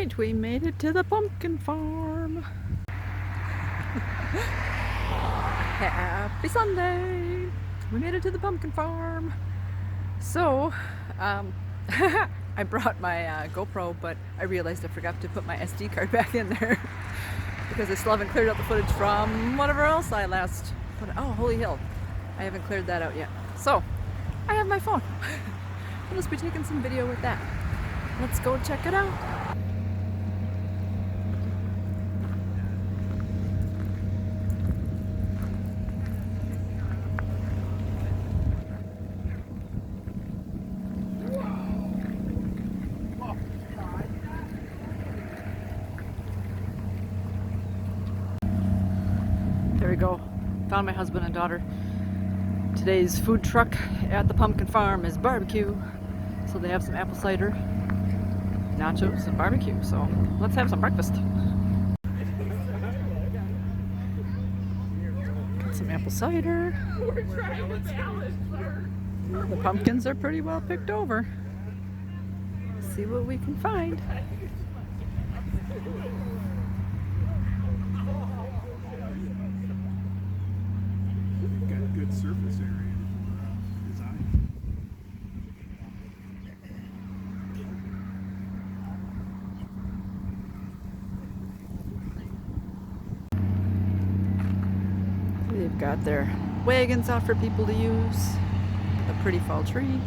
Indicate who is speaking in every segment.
Speaker 1: Alright, we made it to the pumpkin farm. Happy Sunday! We made it to the pumpkin farm. So, I brought my GoPro, but I realized I forgot to put my SD card back in there because I still haven't cleared out the footage from whatever else I last put. Oh, holy hill. I haven't cleared that out yet. So, I have my phone. I'll just be taking some video with that. Let's go check it out. There we go. Found my husband and daughter. Today's food truck at the pumpkin farm is barbecue. So they have some apple cider, nachos, and barbecue. So let's have some breakfast. Got some apple cider. The pumpkins are pretty well picked over. See what we can find.
Speaker 2: Good surface area design.
Speaker 1: They've got their wagons out for people to use. A pretty fall tree.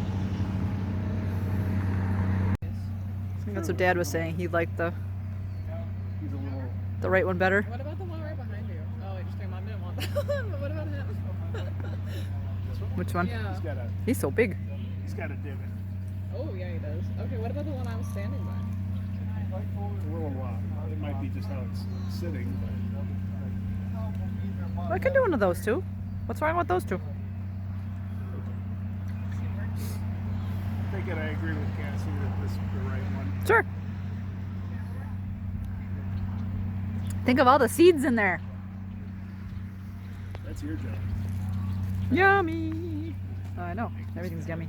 Speaker 1: I think that's what Dad was saying. He liked the right one better.
Speaker 3: What about the one right behind you? Oh, I just think Mom didn't want that one, but what about him?
Speaker 1: Which one?
Speaker 3: Yeah.
Speaker 1: He's so big.
Speaker 2: He's got a divot.
Speaker 3: Oh, yeah, he does. Okay, what about the one I was standing by?
Speaker 2: A little, it might be just how it's sitting, but
Speaker 1: I can do one of those two. What's wrong with those two?
Speaker 2: I think I agree with Cassie that this is the right one.
Speaker 1: Sure. Think of all the seeds in there.
Speaker 2: That's your job.
Speaker 1: Yummy. Oh, I know. Everything's yummy.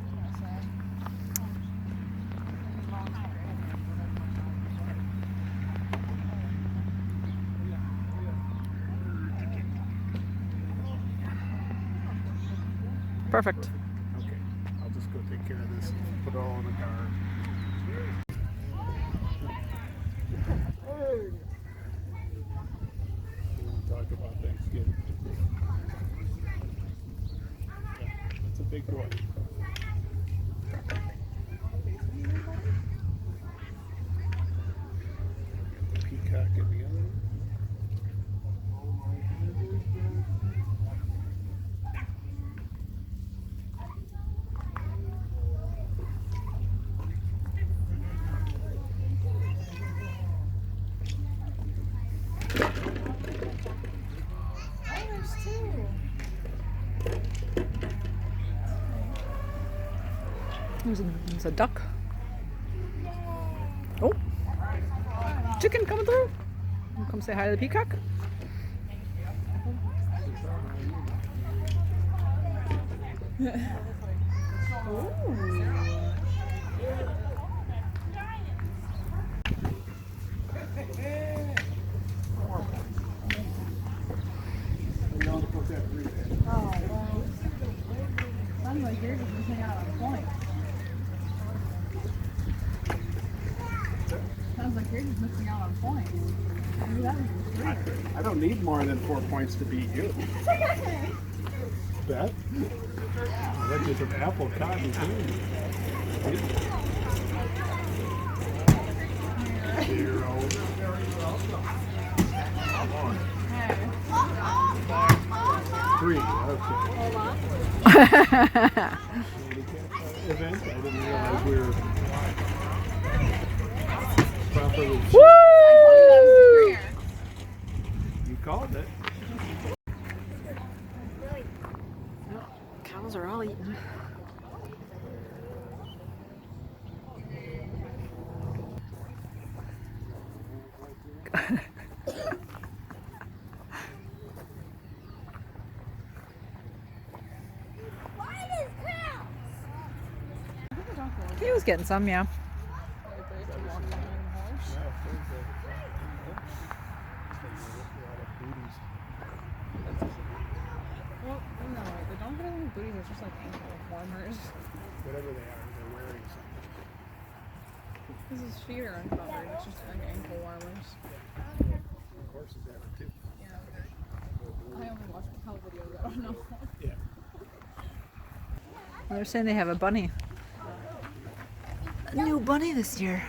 Speaker 1: Perfect.
Speaker 2: Okay, I'll just go take care of this. Put it all in the car. We'll talk about Thanksgiving. That's a big boy. The peacock in the other one.
Speaker 1: There's a duck. Oh, chicken coming through. Come say hi to the peacock.
Speaker 3: Sounds like you're just missing out on points. Sounds like you're just missing out on points. Maybe that was the
Speaker 2: I don't need more than 4 points to beat you. Bet? That's just an apple cotton candy. 0. 3. Okay. Event. I didn't realize we were properly.
Speaker 1: Woo!
Speaker 2: You called it.
Speaker 1: Cows are all eating. He was getting some, yeah.
Speaker 3: Warmers.
Speaker 2: Whatever they are, they're wearing something.
Speaker 3: This is feet are uncovered. It's just like ankle warmers.
Speaker 2: Horses have it too.
Speaker 3: Yeah. I only watch cow videos. I don't know.
Speaker 2: Yeah.
Speaker 1: They're saying they have a bunny. A new bunny this year.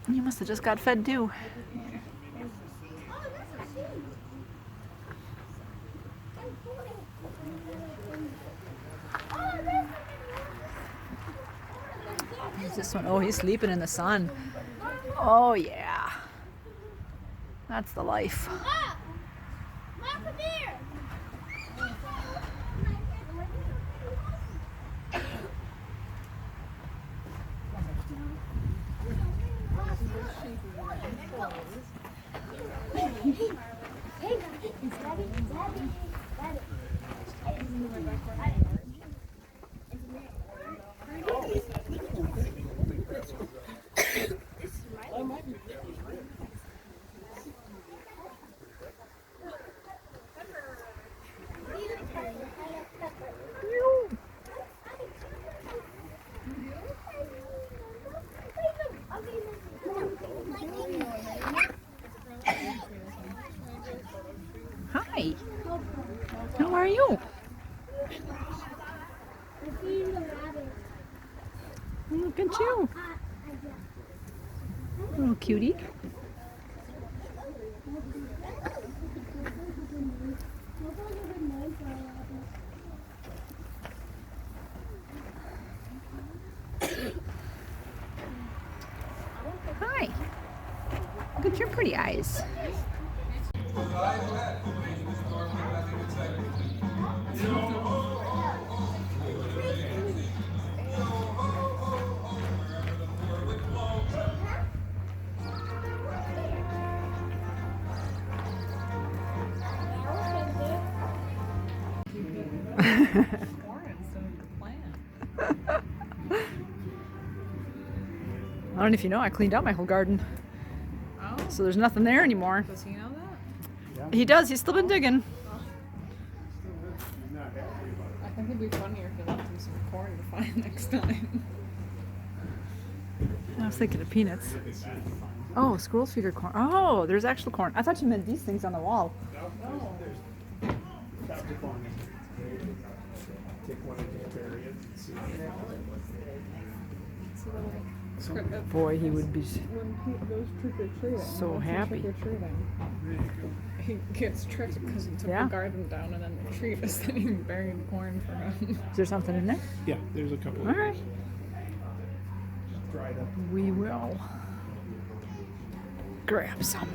Speaker 1: You must have just got fed too. Who's this one? Oh, he's sleeping in the sun. Oh yeah. That's the life. Hi. How are you? Look at you. Little cutie. Hi. Look at your pretty eyes. I don't know if you know, I cleaned out my whole garden.
Speaker 3: Oh,
Speaker 1: So there's nothing there anymore.
Speaker 3: does he know that?
Speaker 1: He does, he's still been digging.
Speaker 3: I think it'd be funnier if he left him some corn to find next time.
Speaker 1: I was thinking of peanuts. Oh, squirrel feeder corn. Oh, there's actual corn. I thought you meant these things on the wall.
Speaker 2: Take one of these berries and see.
Speaker 1: Boy, he would be.
Speaker 3: When he goes trick or treating,
Speaker 1: So happy.
Speaker 3: He gets tricked because he took
Speaker 1: Yeah.
Speaker 3: the garden down, and then the treat is sitting buried corn for him.
Speaker 1: Is there something in there?
Speaker 2: Yeah, there's a couple
Speaker 1: All
Speaker 2: of
Speaker 1: right.
Speaker 2: dried up.
Speaker 1: We will grab some.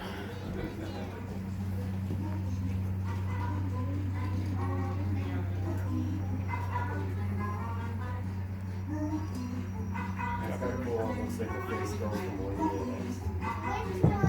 Speaker 4: Almost like a face goes from one to the next.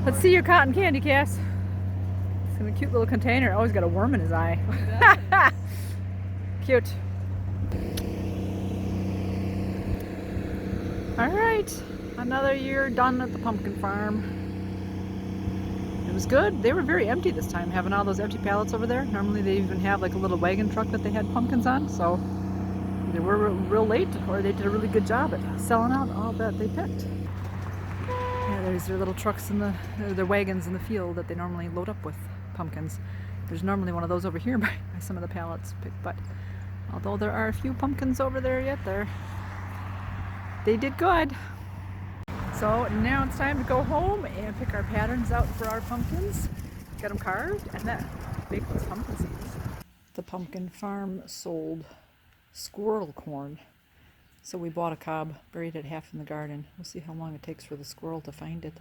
Speaker 1: Let's see your cotton candy, Cass. It's in a cute little container. Oh, he's got a worm in his eye. Cute. All right, another year done at the pumpkin farm. It was good. They were very empty this time, having all those empty pallets over there. Normally they even have like a little wagon truck that they had pumpkins on, so they were real late, or they did a really good job at selling out all that they picked. Yeah, there's their little trucks in their wagons in the field that they normally load up with pumpkins. There's normally one of those over here by some of the pallets picked, but although there are a few pumpkins over there yet, they did good. So now it's time to go home and pick our patterns out for our pumpkins, get them carved, and then make those pumpkin seeds. The pumpkin farm sold squirrel corn. So we bought a cob, buried it half in the garden. We'll see how long it takes for the squirrel to find it.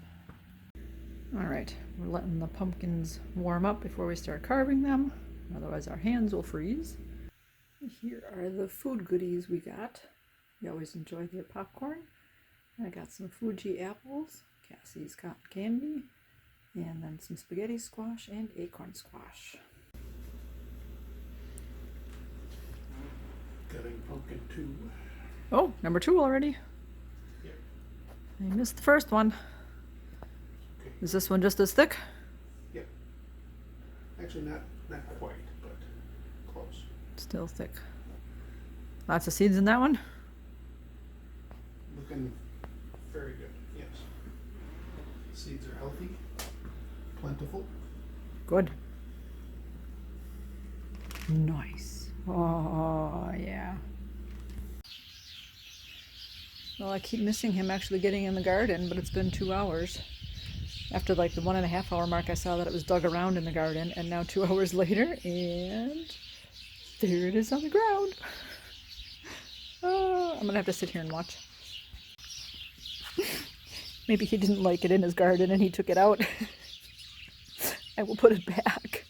Speaker 1: All right, we're letting the pumpkins warm up before we start carving them. Otherwise our hands will freeze. Here are the food goodies we got. We always enjoy their popcorn. I got some Fuji apples, Cassie's cotton candy, and then some spaghetti squash and acorn squash.
Speaker 2: Cutting pumpkin 2.
Speaker 1: Oh, number 2 already.
Speaker 2: Yep.
Speaker 1: I missed the first one.
Speaker 2: Okay.
Speaker 1: Is this one just as thick?
Speaker 2: Yep. Actually, not quite, but close.
Speaker 1: Still thick. Lots of seeds in that one?
Speaker 2: Looking very good, yes. Seeds are healthy, plentiful.
Speaker 1: Good. Nice. Oh, yeah. Well, I keep missing him actually getting in the garden, but it's been 2 hours. After like the 1.5 hour mark, I saw that it was dug around in the garden, and now 2 hours later, and there it is on the ground. Oh, I'm gonna have to sit here and watch. Maybe he didn't like it in his garden and he took it out. I will put it back.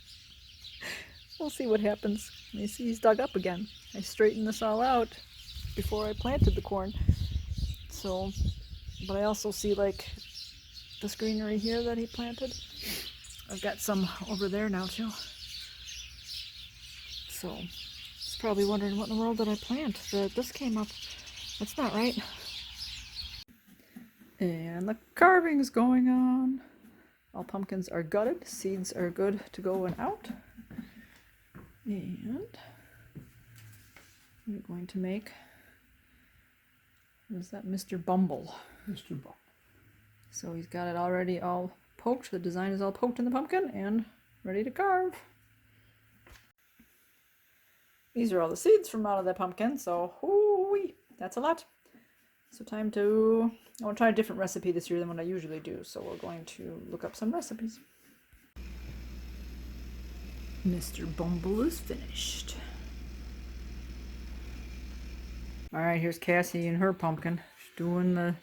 Speaker 1: We'll see what happens. You see he's dug up again. I straightened this all out before I planted the corn. So, but I also see like this greenery here that he planted. I've got some over there now too. So, he's probably wondering what in the world did I plant that this came up. That's not right. And the carving's going on. All pumpkins are gutted. Seeds are good to go and out. And we're going to make, what is that, Mr. Bumble.
Speaker 2: Mr. Bumble.
Speaker 1: So he's got it already all poked. The design is all poked in the pumpkin and ready to carve. These are all the seeds from out of the pumpkin, so hoo-wee, that's a lot. So time to, I want to try a different recipe this year than what I usually do, so we're going to look up some recipes. Mr. Bumble is finished. Alright, here's Cassie and her pumpkin. She's doing the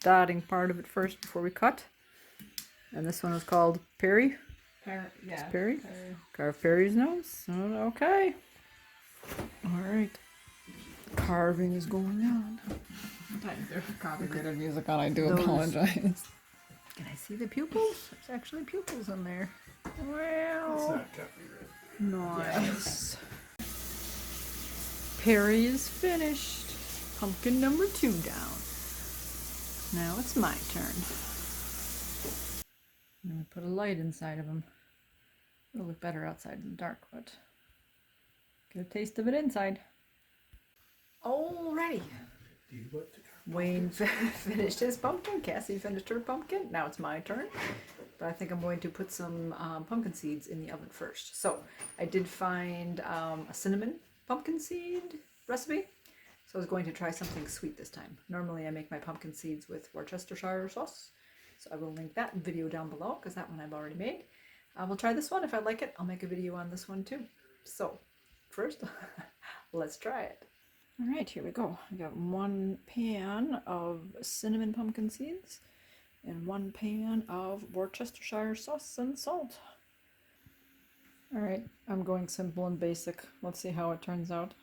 Speaker 1: dotting part of it first before we cut. And this one is called Perry.
Speaker 3: Yeah.
Speaker 1: It's Perry. Carve Perry's nose. Okay. Alright. Carving is going on.
Speaker 3: Sometimes there's complicated music on. I do
Speaker 1: Those-
Speaker 3: apologize.
Speaker 1: Can I see the pupils? There's actually pupils in there.
Speaker 2: It's
Speaker 1: Wow.
Speaker 2: not copyright.
Speaker 1: Nice. Perry is finished. Pumpkin number 2 down. Now it's my turn. I'm gonna put a light inside of him. It'll look better outside in the dark, but get a taste of it inside. Alrighty.
Speaker 2: Do you like to carve
Speaker 1: Wayne finished his pumpkin. Cassie finished her pumpkin. Now it's my turn. But I think I'm going to put some pumpkin seeds in the oven first. So I did find a cinnamon pumpkin seed recipe. So I was going to try something sweet this time. Normally I make my pumpkin seeds with Worcestershire sauce. So I will link that video down below because that one I've already made. I will try this one. If I like it, I'll make a video on this one too. So first, let's try it. All right, here we go. I got 1 pan of cinnamon pumpkin seeds and 1 pan of Worcestershire sauce and salt. All right, I'm going simple and basic. Let's see how it turns out.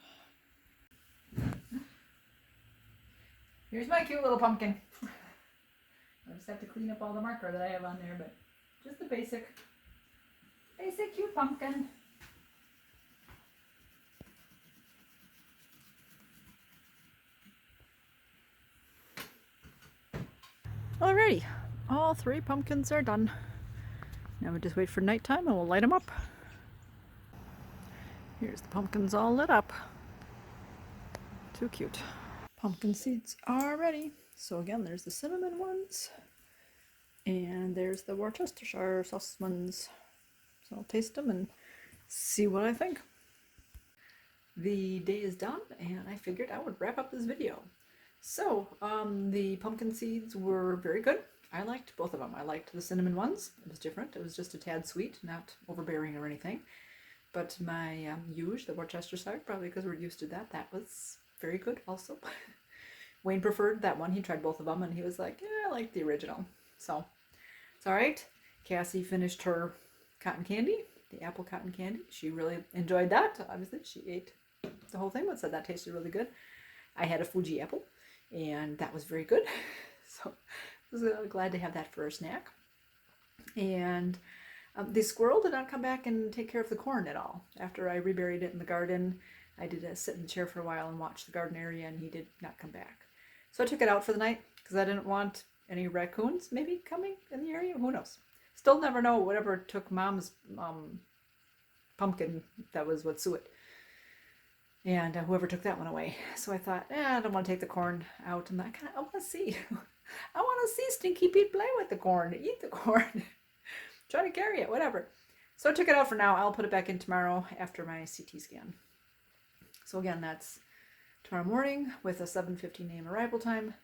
Speaker 1: Here's my cute little pumpkin. I just have to clean up all the marker that I have on there, but Just the basic cute pumpkin. Alrighty, all 3 pumpkins are done. Now we just wait for nighttime and we'll light them up. Here's the pumpkins all lit up. Too cute. Pumpkin seeds are ready. So again, there's the cinnamon ones. And there's the Worcestershire sauce ones. So I'll taste them and see what I think. The day is done and I figured I would wrap up this video. So the pumpkin seeds were very good. I liked both of them. I liked the cinnamon ones. It was different. It was just a tad sweet, not overbearing or anything. But my huge, the Worcestershire, probably because we're used to that, that was very good also. Wayne preferred that one. He tried both of them and he was like, yeah, I like the original. So it's all right. Cassie finished her cotton candy, the apple cotton candy. She really enjoyed that. Obviously, she ate the whole thing, but said that tasted really good. I had a Fuji apple and that was very good. So I was glad to have that for a snack. And the squirrel did not come back and take care of the corn at all. After I reburied it in the garden, I did sit in the chair for a while and watch the garden area, and he did not come back. So I took it out for the night because I didn't want any raccoons maybe coming in the area. Who knows? Still never know. Whatever took Mom's pumpkin, that was what Suet. And whoever took that one away. So I thought, I don't want to take the corn out. And I want to see. I want to see Stinky Pete play with the corn, eat the corn. Try to carry it, whatever. So I took it out for now. I'll put it back in tomorrow after my CT scan. So again, that's tomorrow morning with a 7:15 a.m. arrival time.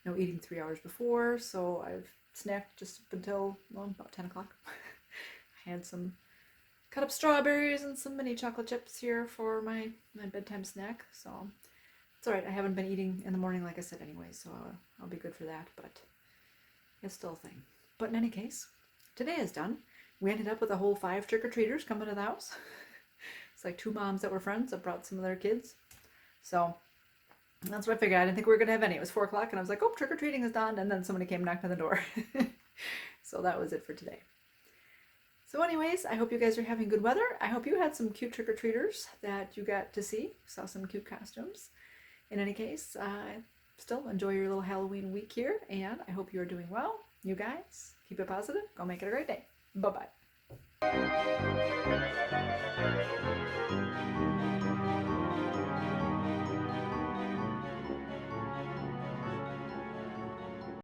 Speaker 1: No eating 3 hours before. So I've snacked just up until, well, about 10 o'clock. I had some cut up strawberries and some mini chocolate chips here for my bedtime snack. So it's all right. I haven't been eating in the morning, like I said, anyway. So I'll be good for that. But it's still a thing. But in any case, today is done. We ended up with a whole 5 trick-or-treaters coming to the house. It's like 2 moms that were friends that brought some of their kids. So that's what I figured. I didn't think we were going to have any. It was 4 o'clock and I was like, oh, trick-or-treating is done. And then somebody came knocking on the door. So that was it for today. So anyways, I hope you guys are having good weather. I hope you had some cute trick-or-treaters that you got to see. Saw some cute costumes. In any case, still enjoy your little Halloween week here. And I hope you are doing well. You guys, keep it positive. Go make it a great day. Bye-bye.